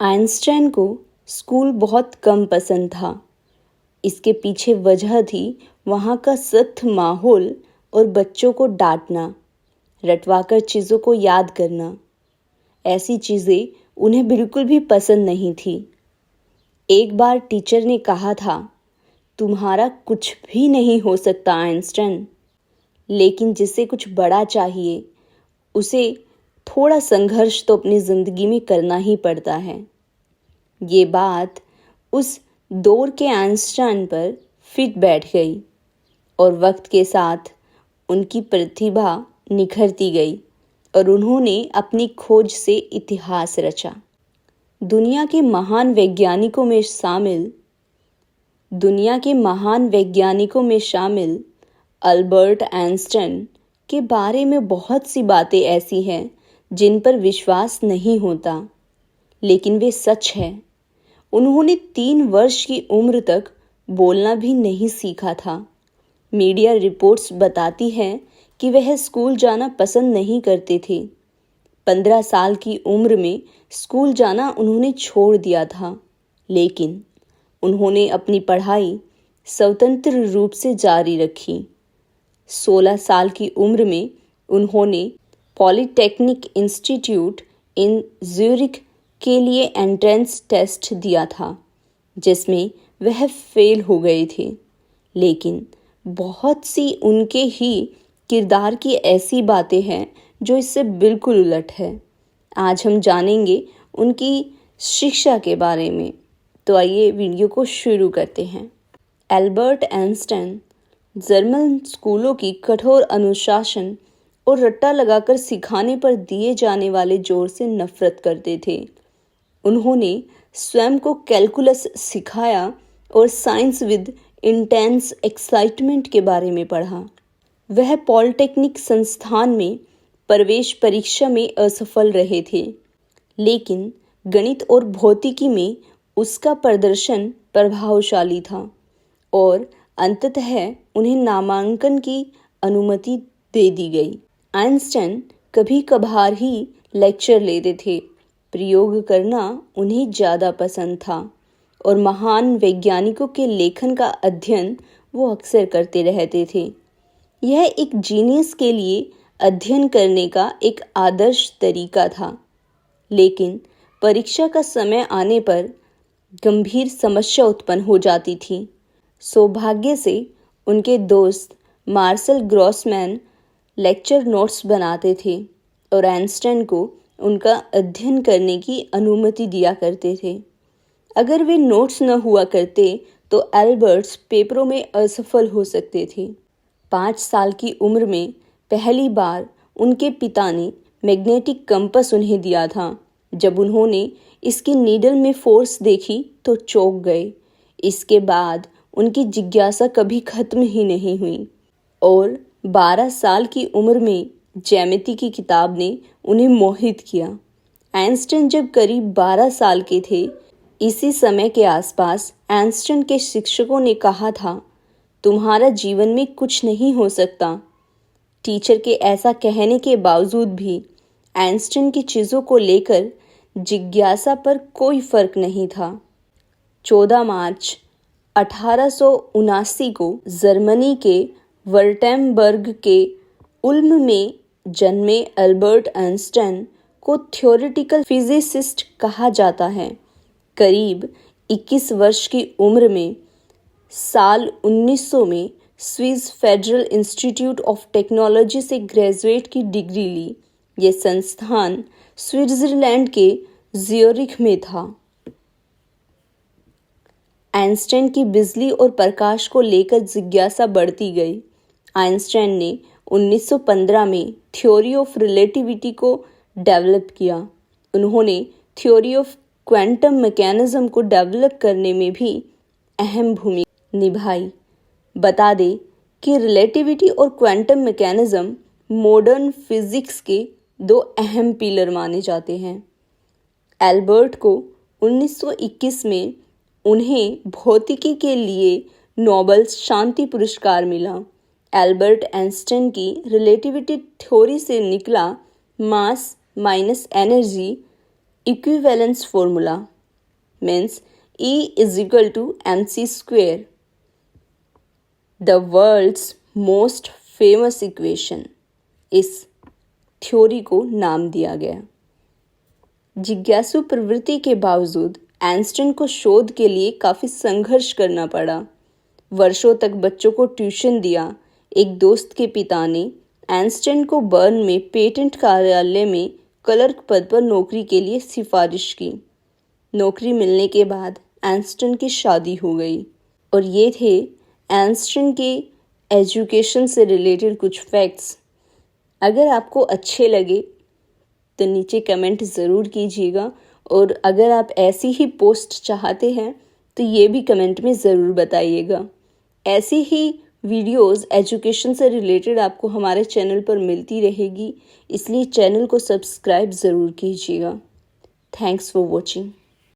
Einstein को school बहुत कम पसंद था। इसके पीछे वजह थी वहाँ का सख्त माहौल और बच्चों को डांटना, रटवाकर चीज़ों को याद करना। ऐसी चीज़ें उन्हें बिल्कुल भी पसंद नहीं थी। एक बार टीचर ने कहा था, तुम्हारा कुछ भी नहीं हो सकता आइंस्टाइन। लेकिन जिसे कुछ बड़ा चाहिए उसे थोड़ा संघर्ष तो अपनी ज़िंदगी में करना ही पड़ता है। ये बात उस दौर के आइंस्टाइन पर फिट बैठ गई और वक्त के साथ उनकी प्रतिभा निखरती गई और उन्होंने अपनी खोज से इतिहास रचा। दुनिया के महान वैज्ञानिकों में शामिल अल्बर्ट आइंस्टाइन के बारे में बहुत सी बातें ऐसी हैं जिन पर विश्वास नहीं होता, लेकिन वे सच है। उन्होंने 3 वर्ष की उम्र तक बोलना भी नहीं सीखा था। मीडिया रिपोर्ट्स बताती हैं कि वह स्कूल जाना पसंद नहीं करते थे। 15 साल की उम्र में स्कूल जाना उन्होंने छोड़ दिया था, लेकिन उन्होंने अपनी पढ़ाई स्वतंत्र रूप से जारी रखी। 16 साल की उम्र में उन्होंने पॉलिटेक्निक इंस्टीट्यूट इन ज्यूरिख के लिए एंट्रेंस टेस्ट दिया था, जिसमें वह फेल हो गए थे। लेकिन बहुत सी उनके ही किरदार की ऐसी बातें हैं जो इससे बिल्कुल उलट है। आज हम जानेंगे उनकी शिक्षा के बारे में। तो आइए वीडियो को शुरू करते हैं। एल्बर्ट आइंस्टाइन जर्मन स्कूलों की कठोर अनुशासन और रट्टा लगाकर सिखाने पर दिए जाने वाले जोर से नफरत करते थे। उन्होंने स्वयं को कैलकुलस सिखाया और साइंस विद इंटेंस एक्साइटमेंट के बारे में पढ़ा। वह पॉलिटेक्निक संस्थान में प्रवेश परीक्षा में असफल रहे थे, लेकिन गणित और भौतिकी में उसका प्रदर्शन प्रभावशाली था और अंततः उन्हें नामांकन की अनुमति दे दी गई। आइंस्टाइन कभी कभार ही लेक्चर लेते थे। प्रयोग करना उन्हें ज़्यादा पसंद था और महान वैज्ञानिकों के लेखन का अध्ययन वो अक्सर करते रहते थे। यह एक जीनियस के लिए अध्ययन करने का एक आदर्श तरीका था, लेकिन परीक्षा का समय आने पर गंभीर समस्या उत्पन्न हो जाती थी। सौभाग्य से उनके दोस्त मार्शल ग्रॉसमैन लेक्चर नोट्स बनाते थे और आइंस्टाइन को उनका अध्ययन करने की अनुमति दिया करते थे। अगर वे नोट्स न हुआ करते तो एल्बर्ट्स पेपरों में असफल हो सकते थे। 5 साल की उम्र में पहली बार उनके पिता ने मैग्नेटिक कंपास उन्हें दिया था। जब उन्होंने इसकी नीडल में फोर्स देखी तो चौंक गए। इसके बाद उनकी जिज्ञासा कभी खत्म ही नहीं हुई और 12 साल की उम्र में ज्यामिति की किताब ने उन्हें मोहित किया। आइंस्टाइन जब करीब 12 साल के थे, इसी समय के आसपास आइंस्टाइन के शिक्षकों ने कहा था, तुम्हारा जीवन में कुछ नहीं हो सकता। टीचर के ऐसा कहने के बावजूद भी आइंस्टाइन की चीज़ों को लेकर जिज्ञासा पर कोई फर्क नहीं था। 14 मार्च 1879 को जर्मनी के वर्टेम्बर्ग के उल्म में जन्मे एल्बर्ट आइंस्टाइन को थ्योरेटिकल फिजिसिस्ट कहा जाता है। करीब 21 वर्ष की उम्र में साल 1900 में Swiss federal institute of technology से ग्रेजुएट की डिग्री ली। ये संस्थान स्विट्जरलैंड के ज्यूरिख में था। आइंस्टाइन की बिजली और प्रकाश को लेकर जिज्ञासा बढ़ती गई। आइंस्टाइन ने 1915 में थ्योरी ऑफ रिलेटिविटी को डेवलप किया। उन्होंने थ्योरी ऑफ क्वांटम मैकेनिज्म को डेवलप करने में भी अहम भूमिका निभाई। बता दें कि रिलेटिविटी और क्वांटम मैकेनिज्म मॉडर्न फिजिक्स के 2 अहम पिलर माने जाते हैं। एल्बर्ट को 1921 में उन्हें भौतिकी के लिए नोबेल शांति पुरस्कार मिला। एल्बर्ट आइंस्टाइन की रिलेटिविटी थ्योरी से निकला mass minus energy equivalence formula means E is equal to mc square, the world's most famous equation. इस थ्योरी को नाम दिया गया। जिज्ञासु प्रवृत्ति के बावजूद आइंस्टाइन को शोध के लिए काफ़ी संघर्ष करना पड़ा। वर्षों तक बच्चों को ट्यूशन दिया। एक दोस्त के पिता ने आइंस्टाइन को बर्न में पेटेंट कार्यालय में क्लर्क पद पर नौकरी के लिए सिफारिश की। नौकरी मिलने के बाद आइंस्टाइन की शादी हो गई। और ये थे आइंस्टाइन के एजुकेशन से रिलेटेड कुछ फैक्ट्स। अगर आपको अच्छे लगे तो नीचे कमेंट ज़रूर कीजिएगा, और अगर आप ऐसी ही पोस्ट चाहते हैं तो ये भी कमेंट में ज़रूर बताइएगा। ऐसी ही वीडियोस एजुकेशन से रिलेटेड आपको हमारे चैनल पर मिलती रहेगी, इसलिए चैनल को सब्सक्राइब ज़रूर कीजिएगा। Thanks for watching.